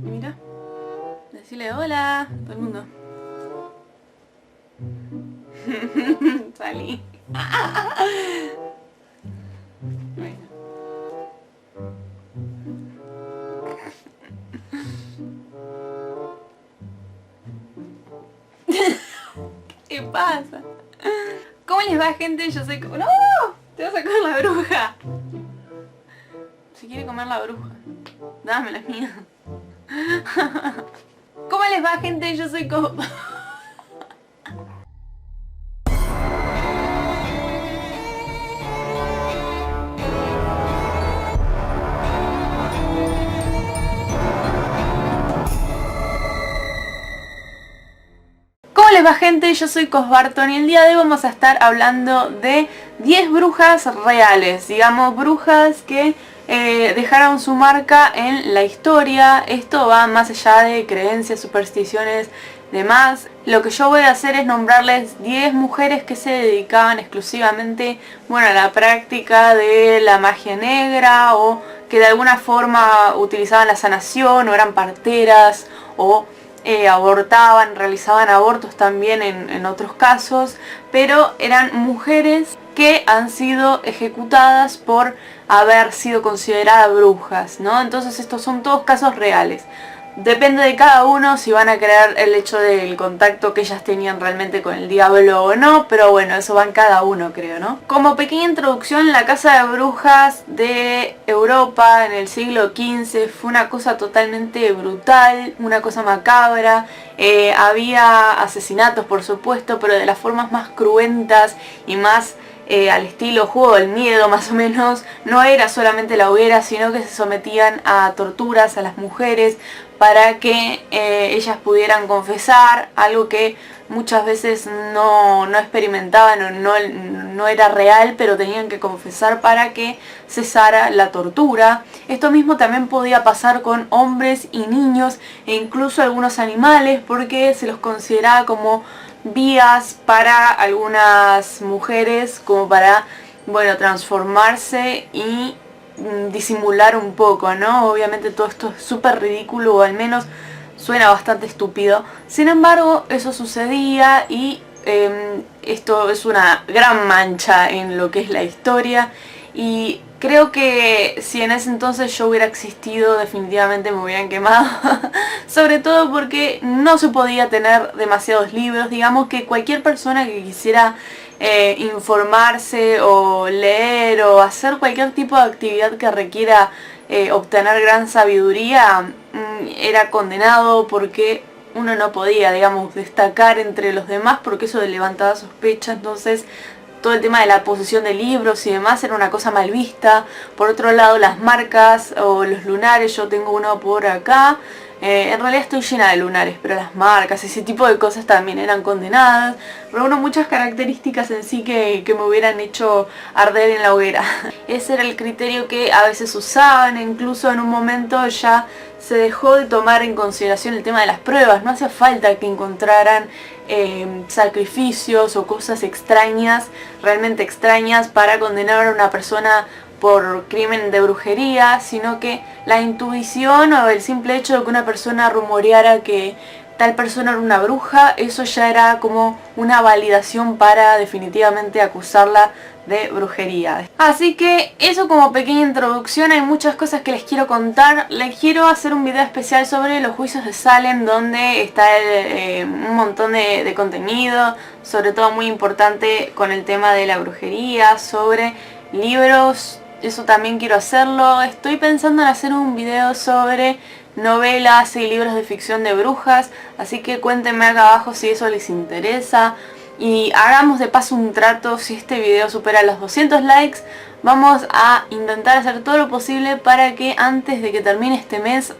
Mira. Decirle hola a todo el mundo. Salí. Bueno. ¿Qué pasa? ¿Cómo les va, gente? Yo soy... ¡No! Te vas a comer la bruja. Se quiere comer la bruja. Dame la mía. ¿Cómo les va, gente? Yo soy ¿Cómo les va, gente? Yo soy Cosbarton y el día de hoy vamos a estar hablando de 10 brujas reales, digamos brujas que dejaron su marca en la historia. Esto va más allá de creencias, supersticiones, demás. Lo que yo voy a hacer es nombrarles 10 mujeres que se dedicaban exclusivamente, bueno, a la práctica de la magia negra, o que de alguna forma utilizaban la sanación, o eran parteras, o abortaban, realizaban abortos también en otros casos, pero eran mujeres que han sido ejecutadas por haber sido consideradas brujas, ¿no? Entonces estos son todos casos reales. Depende de cada uno si van a creer el hecho del contacto que ellas tenían realmente con el diablo o no, pero bueno, eso va en cada uno, creo, ¿no? Como pequeña introducción, la casa de brujas de Europa en el siglo XV fue una cosa totalmente brutal, una cosa macabra. Había asesinatos, por supuesto, pero de las formas más cruentas y más al estilo Juego del Miedo, más o menos. No era solamente la hoguera, sino que se sometían a torturas a las mujeres para que ellas pudieran confesar algo que muchas veces no experimentaban o no era real, pero tenían que confesar para que cesara la tortura. Esto mismo también podía pasar con hombres y niños e incluso algunos animales, porque se los consideraba como vías para algunas mujeres, como para, bueno, transformarse y disimular un poco, ¿no? Obviamente todo esto es súper ridículo, o al menos suena bastante estúpido. Sin embargo, eso sucedía y esto es una gran mancha en lo que es la historia, y creo que si en ese entonces yo hubiera existido, definitivamente me hubieran quemado. Sobre todo porque no se podía tener demasiados libros. Digamos que cualquier persona que quisiera informarse o leer o hacer cualquier tipo de actividad que requiera obtener gran sabiduría, era condenado, porque uno no podía, digamos, destacar entre los demás, porque eso levantaba sospechas. Entonces todo el tema de la posesión de libros y demás era una cosa mal vista. Por otro lado, las marcas o los lunares, yo tengo uno por acá. En realidad estoy llena de lunares, pero las marcas, ese tipo de cosas también eran condenadas. Reúno muchas características en sí que me hubieran hecho arder en la hoguera. Ese era el criterio que a veces usaban. Incluso en un momento ya se dejó de tomar en consideración el tema de las pruebas. No hacía falta que encontraran sacrificios o cosas extrañas, realmente extrañas, para condenar a una persona por crimen de brujería, sino que la intuición o el simple hecho de que una persona rumoreara que tal persona era una bruja, eso ya era como una validación para definitivamente acusarla de brujería. Así que eso como pequeña introducción. Hay muchas cosas que les quiero contar. Les quiero hacer un video especial sobre los juicios de Salem, donde está un montón de contenido, sobre todo muy importante con el tema de la brujería, sobre libros. Eso también quiero hacerlo. Estoy pensando en hacer un video sobre novelas y libros de ficción de brujas, así que cuéntenme acá abajo si eso les interesa. Y hagamos de paso un trato: si este video supera los 200 likes, vamos a intentar hacer todo lo posible para que antes de que termine este mes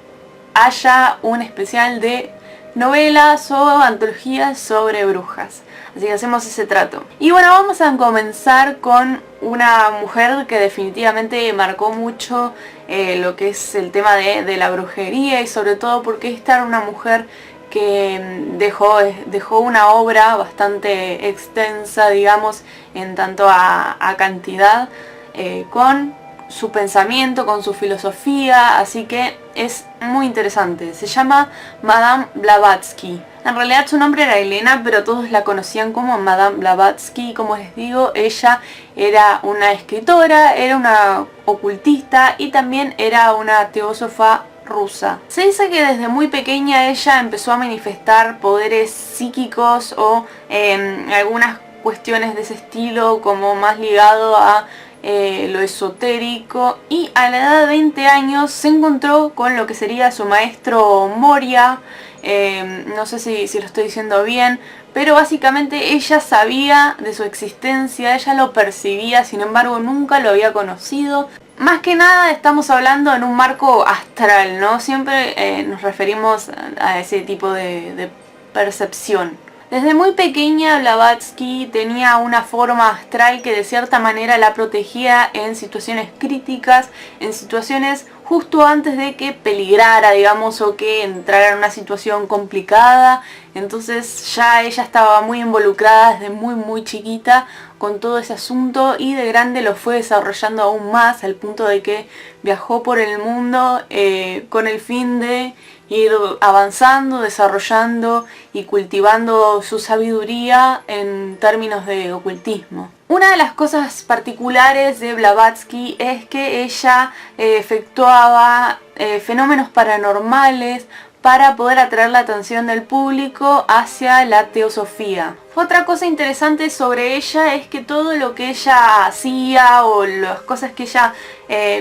haya un especial de novelas o antologías sobre brujas. Así que hacemos ese trato. Y bueno, vamos a comenzar con una mujer que definitivamente marcó mucho lo que es el tema de la brujería, y sobre todo porque esta era una mujer que dejó una obra bastante extensa, digamos, en tanto a cantidad, con su pensamiento, con su filosofía, así que es muy interesante. Se llama Madame Blavatsky. En realidad su nombre era Elena, pero todos la conocían como Madame Blavatsky. Como les digo, ella era una escritora, era una ocultista y también era una teósofa rusa. Se dice que desde muy pequeña ella empezó a manifestar poderes psíquicos o algunas cuestiones de ese estilo, como más ligado a lo esotérico, y a la edad de 20 años se encontró con lo que sería su maestro Moria. No sé si lo estoy diciendo bien, pero básicamente ella sabía de su existencia, ella lo percibía, sin embargo nunca lo había conocido. Más que nada estamos hablando en un marco astral, ¿no? Siempre nos referimos a ese tipo de percepción. Desde muy pequeña Blavatsky tenía una forma astral que de cierta manera la protegía en situaciones críticas, en situaciones justo antes de que peligrara, digamos, o que entrara en una situación complicada. Entonces ya ella estaba muy involucrada desde muy chiquita con todo ese asunto, y de grande lo fue desarrollando aún más, al punto de que viajó por el mundo con el fin de ir avanzando, desarrollando y cultivando su sabiduría en términos de ocultismo. Una de las cosas particulares de Blavatsky es que ella efectuaba fenómenos paranormales para poder atraer la atención del público hacia la teosofía. Otra cosa interesante sobre ella es que todo lo que ella hacía o las cosas que ella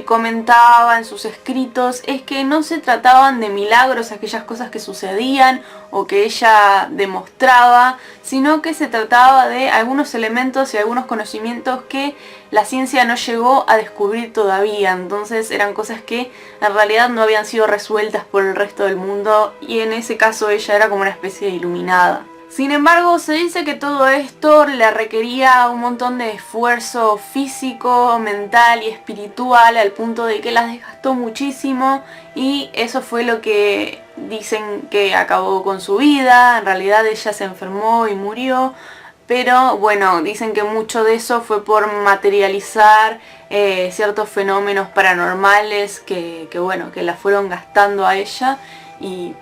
comentaba en sus escritos es que no se trataban de milagros, aquellas cosas que sucedían o que ella demostraba, sino que se trataba de algunos elementos y algunos conocimientos que la ciencia no llegó a descubrir todavía. Entonces eran cosas que en realidad no habían sido resueltas por el resto del mundo, y en ese caso ella era como una especie de iluminada. Sin embargo, se dice que todo esto le requería un montón de esfuerzo físico, mental y espiritual, al punto de que las desgastó muchísimo, y eso fue lo que dicen que acabó con su vida. En realidad ella se enfermó y murió, pero bueno, dicen que mucho de eso fue por materializar ciertos fenómenos paranormales que la fueron gastando a ella, y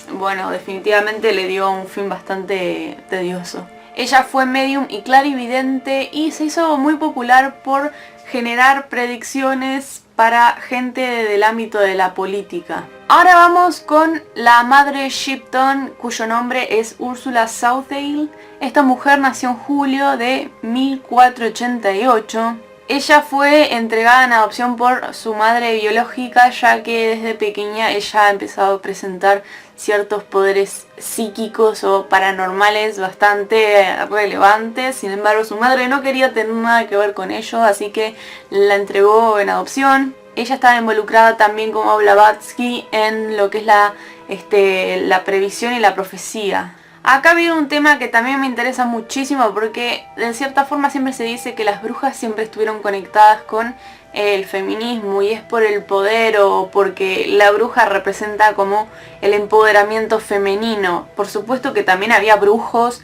bueno, definitivamente le dio un fin bastante tedioso. Ella fue medium y clarividente, y se hizo muy popular por generar predicciones para gente del ámbito de la política. Ahora vamos con la madre Shipton, cuyo nombre es Ursula Southdale. Esta mujer nació en julio de 1488. Ella fue entregada en adopción por su madre biológica, ya que desde pequeña ella ha empezado a presentar ciertos poderes psíquicos o paranormales bastante relevantes. Sin embargo, su madre no quería tener nada que ver con ello, así que la entregó en adopción. Ella estaba involucrada también como Blavatsky en lo que es la previsión y la profecía. Acá viene un tema que también me interesa muchísimo, porque de cierta forma siempre se dice que las brujas siempre estuvieron conectadas con el feminismo, y es por el poder o porque la bruja representa como el empoderamiento femenino. Por supuesto que también había brujos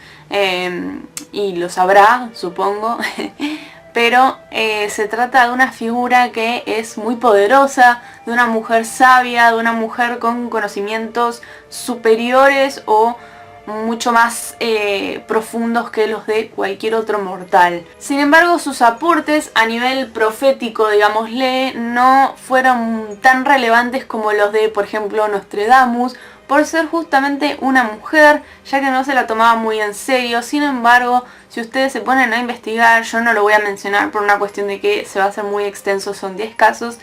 y los habrá, supongo, pero se trata de una figura que es muy poderosa, de una mujer sabia, de una mujer con conocimientos superiores o mucho más profundos que los de cualquier otro mortal. Sin embargo, sus aportes a nivel profético, digámosle, no fueron tan relevantes como los de, por ejemplo, Nostradamus, por ser justamente una mujer, ya que no se la tomaba muy en serio. Sin embargo, si ustedes se ponen a investigar, yo no lo voy a mencionar por una cuestión de que se va a hacer muy extenso, son 10 casos,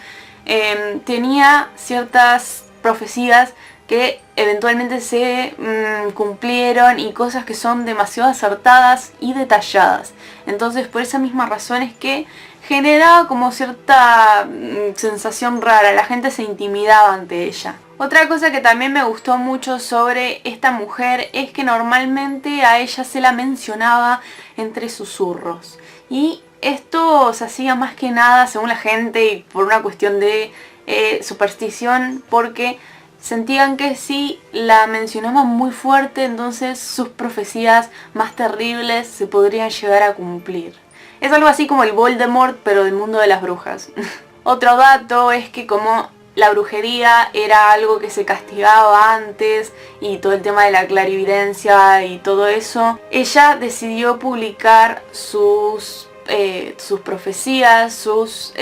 tenía ciertas profecías que eventualmente se cumplieron, y cosas que son demasiado acertadas y detalladas. Entonces, por esa misma razón es que generaba como cierta sensación rara, la gente se intimidaba ante ella. Otra cosa que también me gustó mucho sobre esta mujer es que normalmente a ella se la mencionaba entre susurros, y esto se hacía más que nada según la gente y por una cuestión de superstición, porque sentían que si la mencionaban muy fuerte, entonces sus profecías más terribles se podrían llegar a cumplir. Es algo así como el Voldemort, pero del mundo de las brujas. Otro dato es que como la brujería era algo que se castigaba antes y todo el tema de la clarividencia y todo eso, ella decidió publicar sus profecías, sus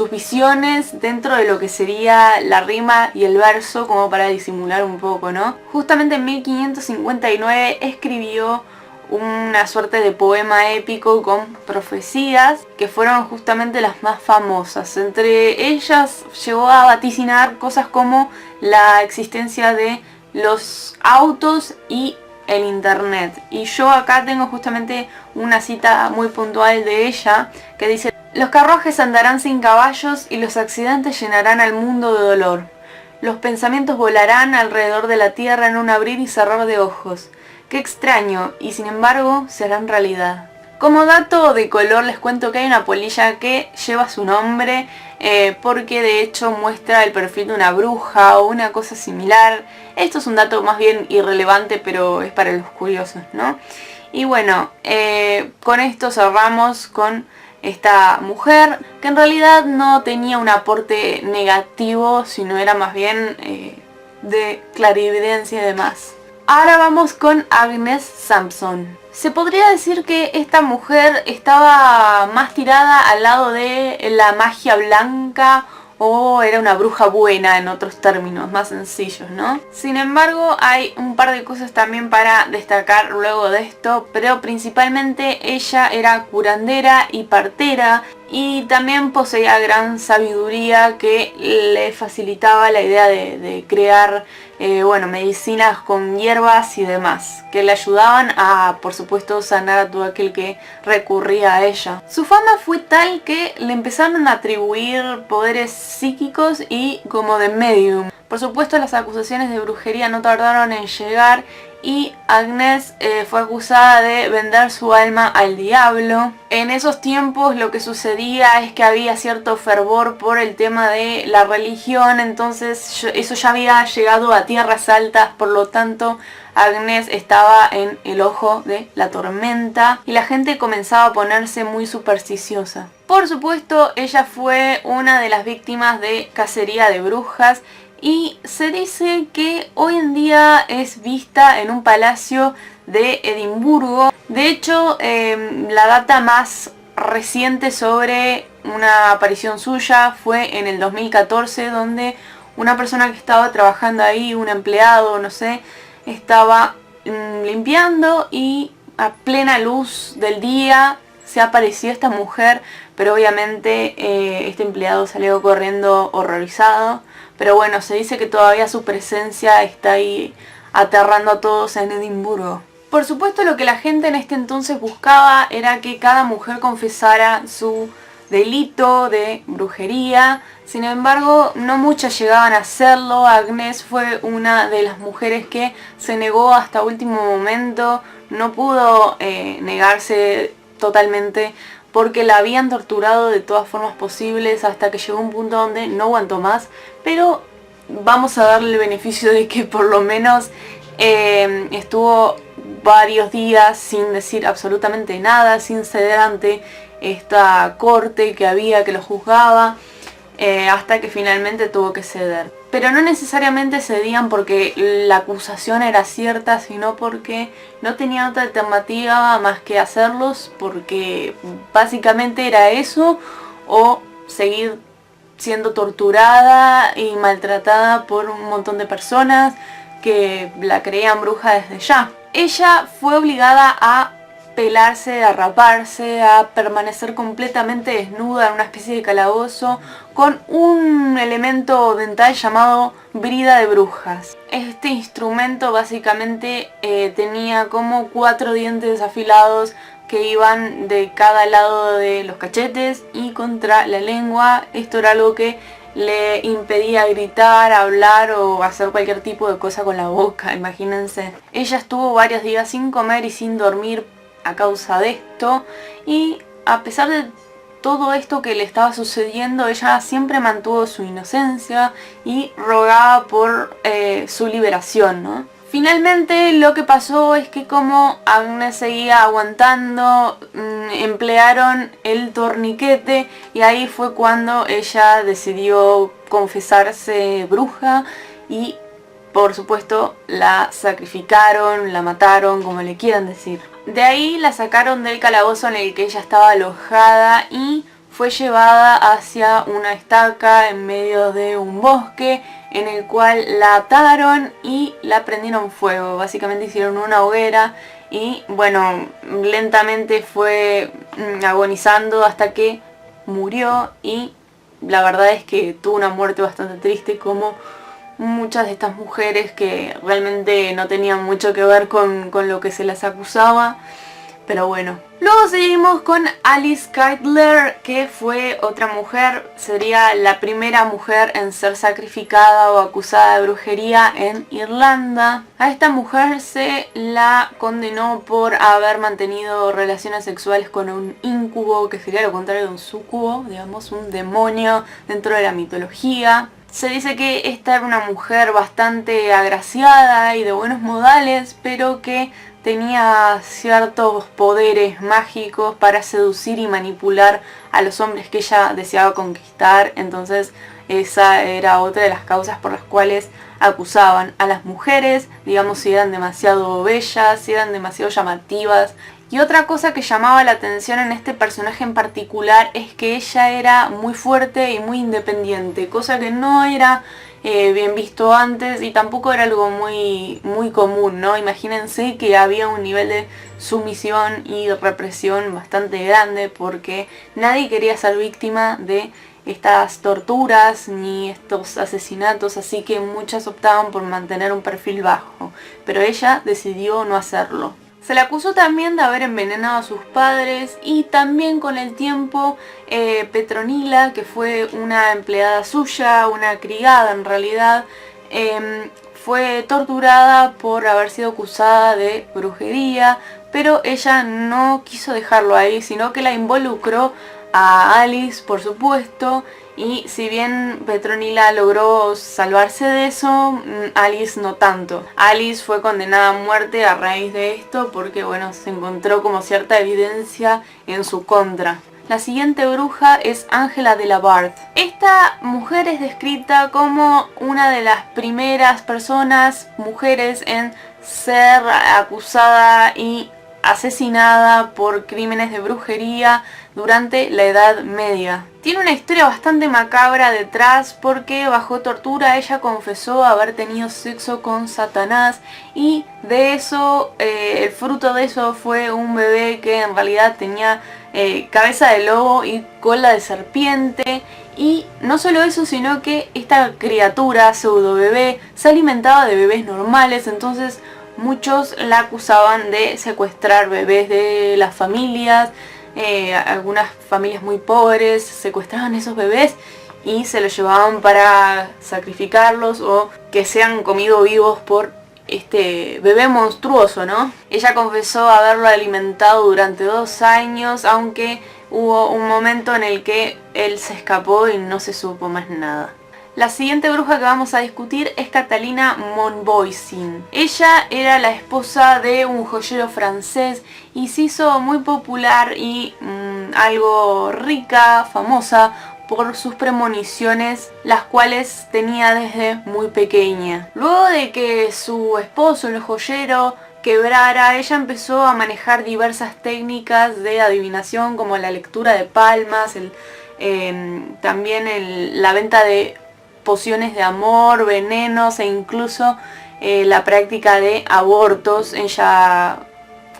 visiones dentro de lo que sería la rima y el verso, como para disimular un poco, ¿no? Justamente en 1559 escribió una suerte de poema épico con profecías que fueron justamente las más famosas. Entre ellas llegó a vaticinar cosas como la existencia de los autos y el internet. Y yo acá tengo justamente una cita muy puntual de ella que dice: los carruajes andarán sin caballos y los accidentes llenarán al mundo de dolor. Los pensamientos volarán alrededor de la tierra en un abrir y cerrar de ojos. Qué extraño, y sin embargo serán realidad. Como dato de color les cuento que hay una polilla que lleva su nombre porque de hecho muestra el perfil de una bruja o una cosa similar. Esto es un dato más bien irrelevante, pero es para los curiosos, ¿no? Y bueno, con esto cerramos con esta mujer que en realidad no tenía un aporte negativo, sino era más bien de clarividencia y demás. Ahora vamos con Agnes Sampson. Se podría decir que esta mujer estaba más tirada al lado de la magia blanca o era una bruja buena, en otros términos más sencillos, ¿no? Sin embargo, hay un par de cosas también para destacar luego de esto, pero principalmente ella era curandera y partera y también poseía gran sabiduría que le facilitaba la idea de crear medicinas con hierbas y demás, que le ayudaban a, por supuesto, sanar a todo aquel que recurría a ella. Su fama fue tal que le empezaron a atribuir poderes psíquicos y como de medium. Por supuesto, las acusaciones de brujería no tardaron en llegar y Agnes fue acusada de vender su alma al diablo. En esos tiempos lo que sucedía es que había cierto fervor por el tema de la religión, entonces eso ya había llegado a tierras altas, por lo tanto Agnes estaba en el ojo de la tormenta y la gente comenzaba a ponerse muy supersticiosa. Por supuesto, ella fue una de las víctimas de cacería de brujas y se dice que hoy en día es vista en un palacio de Edimburgo. De hecho, la data más reciente sobre una aparición suya fue en el 2014, donde una persona que estaba trabajando ahí, un empleado, no sé, estaba limpiando y a plena luz del día se apareció esta mujer, pero obviamente este empleado salió corriendo horrorizado. Pero bueno, se dice que todavía su presencia está ahí aterrando a todos en Edimburgo. Por supuesto, lo que la gente en este entonces buscaba era que cada mujer confesara su delito de brujería. Sin embargo, no muchas llegaban a hacerlo. Agnes fue una de las mujeres que se negó hasta último momento. No pudo negarse totalmente porque la habían torturado de todas formas posibles hasta que llegó un punto donde no aguantó más. Pero vamos a darle el beneficio de que por lo menos estuvo varios días sin decir absolutamente nada, sin ceder ante esta corte que había que lo juzgaba, hasta que finalmente tuvo que ceder. Pero no necesariamente cedían porque la acusación era cierta, sino porque no tenían otra alternativa más que hacerlos, porque básicamente era eso o seguir siendo torturada y maltratada por un montón de personas que la creían bruja desde ya. Ella fue obligada a pelarse, a raparse, a permanecer completamente desnuda en una especie de calabozo con un elemento dental llamado brida de brujas. Este instrumento básicamente tenía como 4 dientes afilados que iban de cada lado de los cachetes y contra la lengua. Esto era algo que le impedía gritar, hablar o hacer cualquier tipo de cosa con la boca, imagínense. Ella estuvo varios días sin comer y sin dormir a causa de esto, y a pesar de todo esto que le estaba sucediendo, ella siempre mantuvo su inocencia y rogaba por su liberación, ¿no? Finalmente lo que pasó es que como Agnes seguía aguantando, emplearon el torniquete y ahí fue cuando ella decidió confesarse bruja y por supuesto la sacrificaron, la mataron, como le quieran decir. De ahí la sacaron del calabozo en el que ella estaba alojada y fue llevada hacia una estaca en medio de un bosque en el cual la ataron y la prendieron fuego. Básicamente hicieron una hoguera y bueno, lentamente fue agonizando hasta que murió y la verdad es que tuvo una muerte bastante triste, como muchas de estas mujeres que realmente no tenían mucho que ver con lo que se las acusaba. Pero bueno. Luego seguimos con Alice Cutler, que fue otra mujer, sería la primera mujer en ser sacrificada o acusada de brujería en Irlanda. A esta mujer se la condenó por haber mantenido relaciones sexuales con un íncubo, que sería lo contrario de un súcubo, digamos un demonio dentro de la mitología. Se dice que esta era una mujer bastante agraciada y de buenos modales, pero que tenía ciertos poderes mágicos para seducir y manipular a los hombres que ella deseaba conquistar. Entonces esa era otra de las causas por las cuales acusaban a las mujeres, digamos, si eran demasiado bellas, si eran demasiado llamativas. Y otra cosa que llamaba la atención en este personaje en particular es que ella era muy fuerte y muy independiente, cosa que no era bien visto antes y tampoco era algo muy común, ¿no? Imagínense que había un nivel de sumisión y represión bastante grande porque nadie quería ser víctima de estas torturas ni estos asesinatos, así que muchas optaban por mantener un perfil bajo, pero ella decidió no hacerlo. Se le acusó también de haber envenenado a sus padres y también con el tiempo Petronila, que fue una empleada suya, una criada en realidad, fue torturada por haber sido acusada de brujería, pero ella no quiso dejarlo ahí, sino que la involucró a Alice, por supuesto, y si bien Petronila logró salvarse de eso, Alice no tanto. Alice fue condenada a muerte a raíz de esto porque bueno, se encontró como cierta evidencia en su contra. La siguiente bruja es Angela de la Barth. Esta mujer es descrita como una de las primeras personas, mujeres, en ser acusada y asesinada por crímenes de brujería durante la Edad Media. Tiene una historia bastante macabra detrás porque bajo tortura ella confesó haber tenido sexo con Satanás y de eso, el fruto de eso fue un bebé que en realidad tenía cabeza de lobo y cola de serpiente. Y no solo eso, sino que esta criatura, pseudo bebé, se alimentaba de bebés normales, entonces muchos la acusaban de secuestrar bebés de las familias. Algunas familias muy pobres secuestraban esos bebés y se los llevaban para sacrificarlos o que sean comidos vivos por este bebé monstruoso, ¿no? Ella confesó haberlo alimentado durante 2 años, aunque hubo un momento en el que él se escapó y no se supo más nada. La siguiente bruja que vamos a discutir es Catalina Monvoisin. Ella era la esposa de un joyero francés y se hizo muy popular y algo rica, famosa por sus premoniciones, las cuales tenía desde muy pequeña. Luego de que su esposo, el joyero, quebrara, ella empezó a manejar diversas técnicas de adivinación como la lectura de palmas, también la venta de pociones de amor, venenos e incluso la práctica de abortos. Ella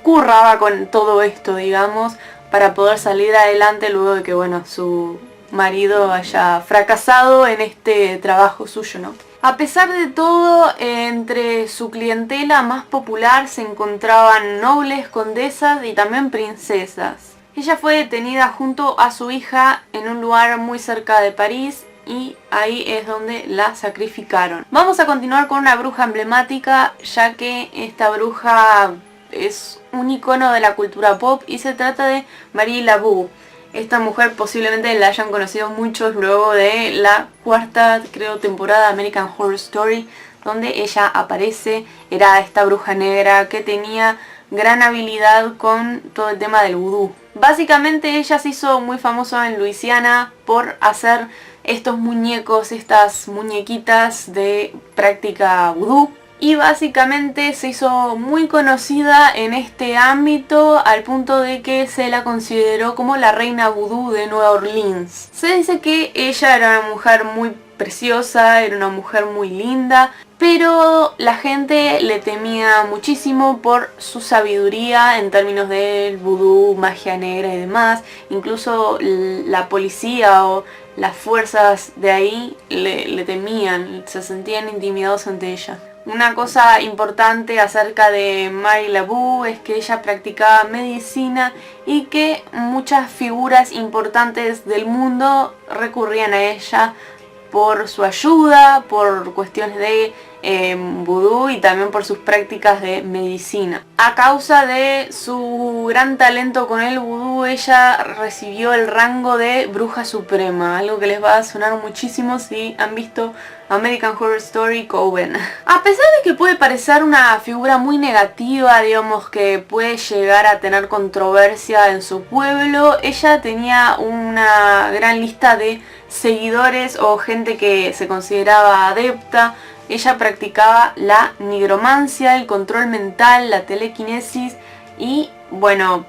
curraba con todo esto, digamos, para poder salir adelante luego de que, bueno, su marido haya fracasado en este trabajo suyo, ¿no? A pesar de todo, entre su clientela más popular se encontraban nobles, condesas y también princesas. Ella fue detenida junto a su hija en un lugar muy cerca de París y ahí es donde la sacrificaron. Vamos a continuar con una bruja emblemática, ya que esta bruja es un icono de la cultura pop y se trata de Marie Laveau. Esta mujer posiblemente la hayan conocido muchos luego de la cuarta, creo, temporada de American Horror Story, donde ella aparece. Era esta bruja negra que tenía gran habilidad con todo el tema del vudú. Básicamente ella se hizo muy famosa en Luisiana por hacer estos muñecos, estas muñequitas de práctica vudú. Y básicamente se hizo muy conocida en este ámbito al punto de que se la consideró como la reina vudú de Nueva Orleans. Se dice que ella era una mujer muy preciosa, era una mujer muy linda, pero la gente le temía muchísimo por su sabiduría en términos del vudú, magia negra y demás. Incluso la policía o las fuerzas de ahí le temían, se sentían intimidados ante ella. Una cosa importante acerca de Mary LaBue es que ella practicaba medicina y que muchas figuras importantes del mundo recurrían a ella por su ayuda, por cuestiones de vudú y también por sus prácticas de medicina. A causa de su gran talento con el vudú, ella recibió el rango de bruja suprema, algo que les va a sonar muchísimo si han visto American Horror Story Coven. A pesar de que puede parecer una figura muy negativa, digamos que puede llegar a tener controversia en su pueblo, ella tenía una gran lista de seguidores o gente que se consideraba adepta. Ella practicaba la nigromancia, el control mental, la telequinesis y, bueno,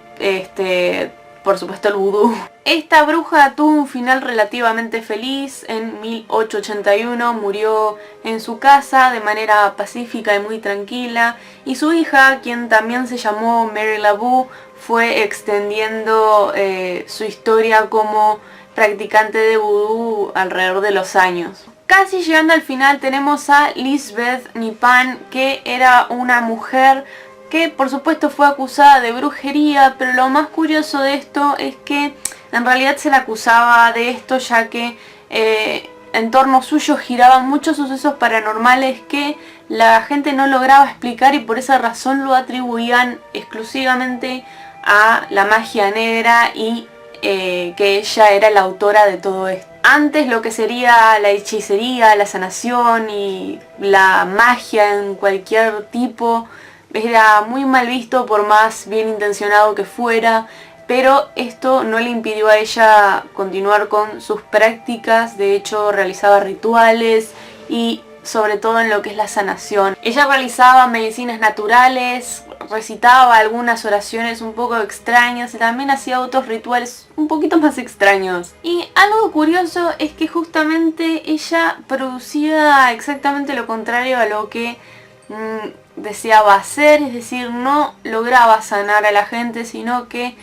por supuesto el vudú. Esta bruja tuvo un final relativamente feliz. En 1881 murió en su casa de manera pacífica y muy tranquila, y su hija, quien también se llamó Mary LaBue, fue extendiendo su historia como practicante de vudú alrededor de los años. Casi llegando al final tenemos a Lisbeth Nipan, que era una mujer que por supuesto fue acusada de brujería, pero lo más curioso de esto es que en realidad se la acusaba de esto ya que en torno suyo giraban muchos sucesos paranormales que la gente no lograba explicar, y por esa razón lo atribuían exclusivamente a la magia negra y que ella era la autora de todo esto. Antes lo que sería la hechicería, la sanación y la magia en cualquier tipo era muy mal visto por más bien intencionado que fuera, pero esto no le impidió a ella continuar con sus prácticas. De hecho, realizaba rituales y sobre todo en lo que es la sanación. Ella realizaba medicinas naturales, recitaba algunas oraciones un poco extrañas y también hacía otros rituales un poquito más extraños. Y algo curioso es que justamente ella producía exactamente lo contrario a lo que deseaba hacer, es decir, no lograba sanar a la gente, sino que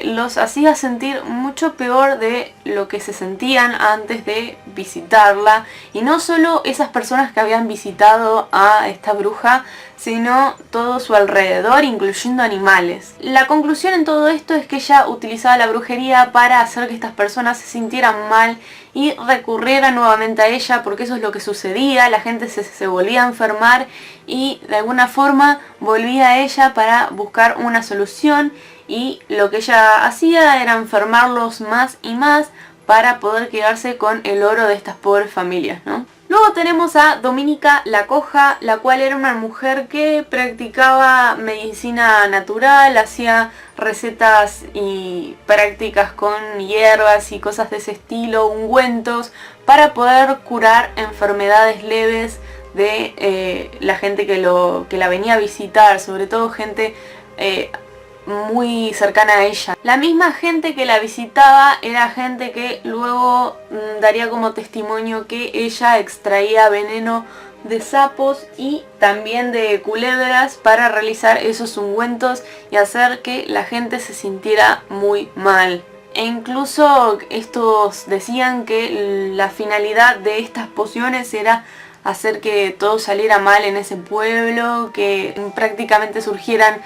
los hacía sentir mucho peor de lo que se sentían antes de visitarla. Y no solo esas personas que habían visitado a esta bruja, sino todo su alrededor, incluyendo animales. La conclusión en todo esto es que ella utilizaba la brujería para hacer que estas personas se sintieran mal y recurrieran nuevamente a ella, porque eso es lo que sucedía. La gente se volvía a enfermar y de alguna forma volvía a ella para buscar una solución, y lo que ella hacía era enfermarlos más y más para poder quedarse con el oro de estas pobres familias, ¿no? Luego tenemos a Dominica la Coja, la cual era una mujer que practicaba medicina natural, hacía recetas y prácticas con hierbas y cosas de ese estilo, ungüentos, para poder curar enfermedades leves de la gente que la venía a visitar, sobre todo gente muy cercana a ella. La misma gente que la visitaba era gente que luego daría como testimonio que ella extraía veneno de sapos y también de culebras para realizar esos ungüentos y hacer que la gente se sintiera muy mal. E incluso estos decían que la finalidad de estas pociones era hacer que todo saliera mal en ese pueblo, que prácticamente surgieran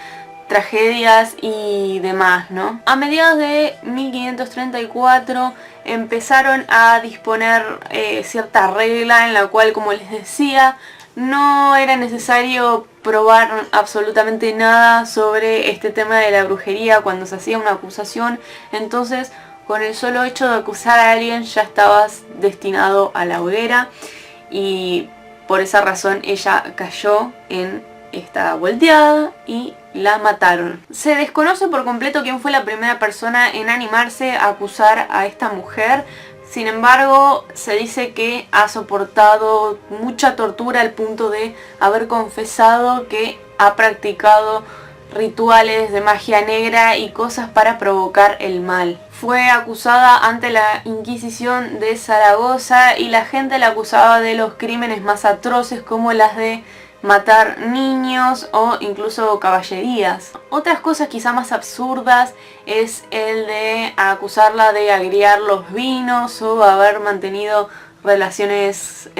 tragedias y demás, ¿no? A mediados de 1534 empezaron a disponer cierta regla en la cual, como les decía, no era necesario probar absolutamente nada sobre este tema de la brujería cuando se hacía una acusación. Entonces con el solo hecho de acusar a alguien ya estabas destinado a la hoguera, y por esa razón ella cayó en esta volteada y la mataron. Se desconoce por completo quién fue la primera persona en animarse a acusar a esta mujer. Sin embargo, se dice que ha soportado mucha tortura al punto de haber confesado que ha practicado rituales de magia negra y cosas para provocar el mal. Fue acusada ante la Inquisición de Zaragoza y la gente la acusaba de los crímenes más atroces, como las de matar niños o incluso caballerías. Otras cosas quizá más absurdas es el de acusarla de agriar los vinos o haber mantenido relaciones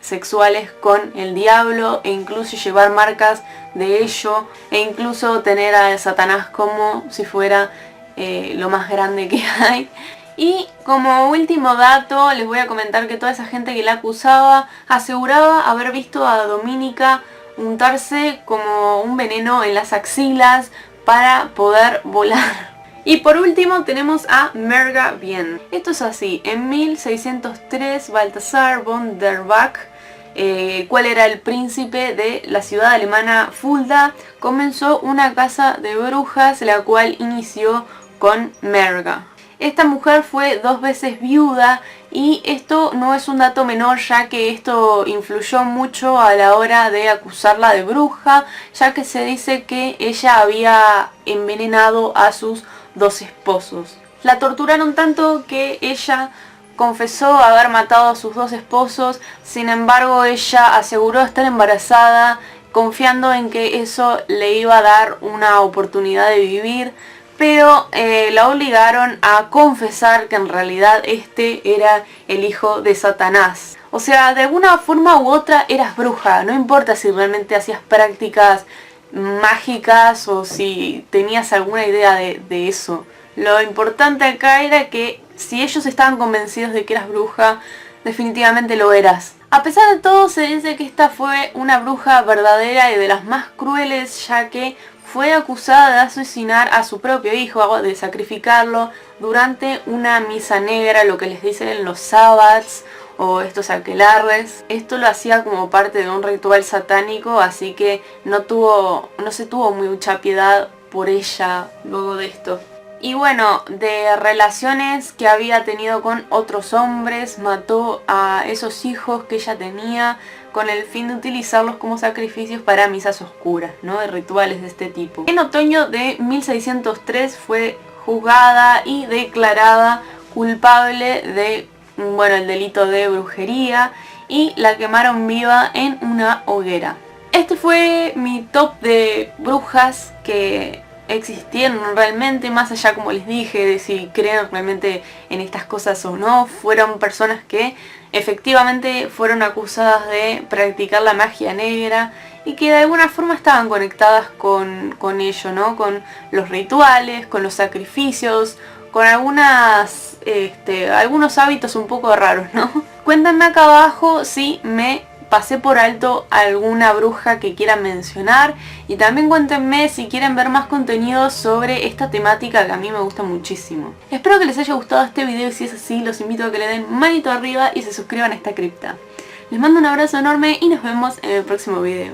sexuales con el diablo, e incluso llevar marcas de ello, e incluso tener a Satanás como si fuera lo más grande que hay. Y como último dato les voy a comentar que toda esa gente que la acusaba aseguraba haber visto a Dominica untarse como un veneno en las axilas para poder volar. Y por último tenemos a Merga Bien. Esto es así: en 1603 Balthasar von der Bach, cual era el príncipe de la ciudad alemana Fulda, comenzó una casa de brujas, la cual inició con Merga. Esta mujer fue 2 veces viuda, y esto no es un dato menor, ya que esto influyó mucho a la hora de acusarla de bruja, ya que se dice que ella había envenenado a sus 2 esposos. La torturaron tanto que ella confesó haber matado a sus 2 esposos. Sin embargo, ella aseguró estar embarazada, confiando en que eso le iba a dar una oportunidad de vivir, pero la obligaron a confesar que en realidad este era el hijo de Satanás. O sea, de alguna forma u otra eras bruja, no importa si realmente hacías prácticas mágicas o si tenías alguna idea de eso. Lo importante acá era que si ellos estaban convencidos de que eras bruja, definitivamente lo eras. A pesar de todo, se dice que esta fue una bruja verdadera y de las más crueles, ya que fue acusada de asesinar a su propio hijo, de sacrificarlo durante una misa negra, lo que les dicen los sabbats o estos aquelarres. Esto lo hacía como parte de un ritual satánico, así que no se tuvo mucha piedad por ella luego de esto. Y bueno, de relaciones que había tenido con otros hombres, mató a esos hijos que ella tenía con el fin de utilizarlos como sacrificios para misas oscuras, ¿no? De rituales de este tipo. En otoño de 1603 fue juzgada y declarada culpable de, el delito de brujería, y la quemaron viva en una hoguera. Este fue mi top de brujas que existieron realmente, más allá, como les dije, de si creen realmente en estas cosas o no. Fueron personas que efectivamente fueron acusadas de practicar la magia negra y que de alguna forma estaban conectadas con ello, ¿no? Con los rituales, con los sacrificios, con algunos hábitos un poco raros, ¿no? Cuéntenme acá abajo si me pasé por alto alguna bruja que quieran mencionar, y también cuéntenme si quieren ver más contenido sobre esta temática que a mí me gusta muchísimo. Espero que les haya gustado este video, y si es así los invito a que le den manito arriba y se suscriban a esta cripta. Les mando un abrazo enorme y nos vemos en el próximo video.